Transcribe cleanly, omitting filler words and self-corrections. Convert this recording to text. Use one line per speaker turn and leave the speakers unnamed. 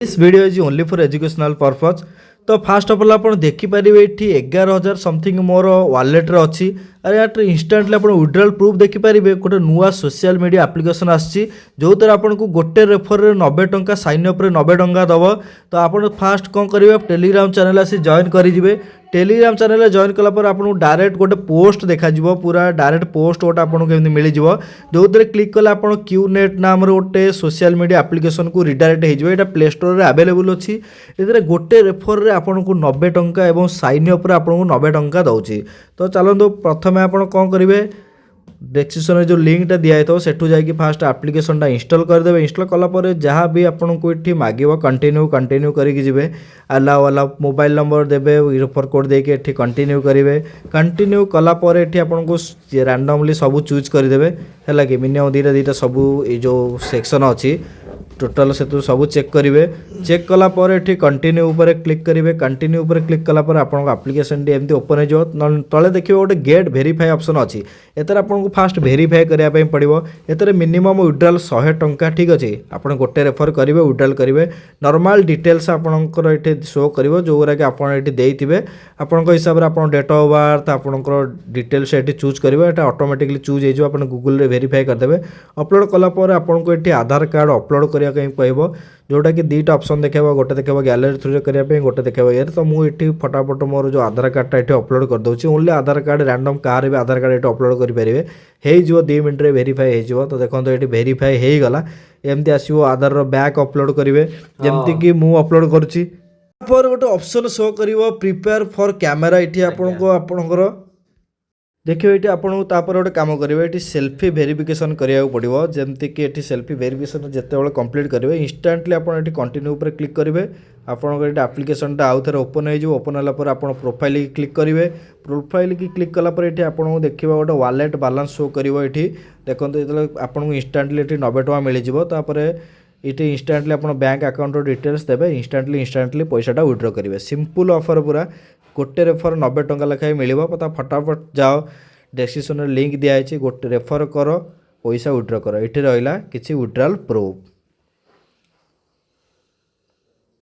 This video is only for educational purpose. तो fast of all आप देखिपारे ये 11,000 something more wallet रे अच्छी। अरे यार इंस्टांटली आप विड्रॉल प्रूफ देखिपारे गोटे नुआ सोशल मीडिया एप्लिकेशन आसी जो द्वारा आपको गोटे रेफर रे 90 टंका साइन अप रे 90 टंका दब। तो आप फास्ट कौन करेंगे टेलीग्राम चैनल आसी जॉइन करेंगे। टेलीग्राम चैनल जॉइन कलापर आपको डायरेक्ट गोटे पोस्ट देखा पूरा डायरेक्ट पोस्ट गोटे आपको केमती मिल जो द्वारा क्लिक कले आप क्यू नेट नाम गोटे सोशल मीडिया एप्लिकेशन को रिडायरेक्ट हो प्ले स्टोर रे अवेलेबल अच्छी। ये गोटे रेफर रे आपको 90 टंका और साइन अप रे आपको 90 टंका दौर। तो चलते प्रथम आप कौन करेंगे डिस्क्रिप्शन में जो लिंकटा दिखाई था सेठू जाकि फास्ट एप्लिकेशनटा इंस्टॉल करदे। इंस्टॉल कलापर जहाँ भी आपको ये मांगो कंटिन्यू कंटिन्यू करके अलाउ अलाउ मोबाइल नंबर देवे रेफर कोड देके कंटिन्यू करेंगे। कंटिन्यू कलापर ये आपको रैंडमली सब चूज करदे है कि मिनिमम दीटा सब ये जो सेक्शन अच्छी टोटाल से तो सब चेक करेंगे। चेक कलापर ये कंटिन्यू उपर क्लिक करेंगे। कंटिन्यू उपर क्लिक कलापर आपको एप्लिकेशन एमती ओपन हो तले देखिए गोटे गेट वेरीफाई ऑप्शन अच्छी। एतर आपको फास्ट वेरीफाई करने पड़ो। एतर मिनिमम विड्रॉल 100 टंका ठीक अच्छे। आप गोटे रेफर करेंगे विड्रॉल करेंगे नॉर्मल डिटेल्स आपंकर ये शो कर जो गुरा कि आपथे आपण हिसाब से आप डेट ऑफ बर्थ आपंकर डिटेल्स ये चूज करेंगे। ये ऑटोमेटिकली चूज हो गूगल रे वेरीफाई करदे। अपलोड कलापर आपको ये आधार कार्ड अपलोड करने कह जोटा कि दुईटा ऑप्शन देखा गोटे देखा गैलरी थ्रू करने गोटे देखा ये। तो मुझे फटाफट मोर जो आधार कार्डटा ये अपलोड कर दूसरी। ओनली आधार कार्ड रैंडम कार भी आधार कार्ड ये अपलोड करेंगे हो 2 मिनट वेरीफाई हो। तो देखो ये वेरीफाई हो गला एमती आसो आधार बैक अपलोड करेंगे जमती कि मु अपलोड करुच्ची। गोटे ऑप्शन शो कर प्रिपेयर फॉर कैमेरा ये आपंकर देखिए ये आपको गोटे कम करेंगे ये सेल्फी वेरिफिकेशन कराया पड़ो जमती कि ये सेल्फी वेरिफिकेशन जिते कंप्लीट करेंगे इंस्टांटली आप कंटिन्यू पर क्लिक करेंगे। आपंकर ये एप्लिकेशनटा आउ थे ओपन हो ओपन होगापर आप प्रोफाइल की क्लिक करेंगे। प्रोफाइल की क्लिक कलापर ये आपको देखा गोटे वालेट बालांस शो कर देखो जो आपको इंस्टांटली ये 90 टंका मिल जापर ये इंस्टांटली आप बैंक अकाउंट डिटेल्स देवे इंस्टांटली पैसाटा विड्रॉ करेंगे। सिंपल ऑफर पूरा गोटे रेफर 90 टंका लेखाएं मिल। तो फटाफट जाओ डिस्क्रिप्शन लिंक दिखाई गोटे रेफर कर पैसा विड्रॉ कर ये रहा किसी विड्रॉल प्रूफ।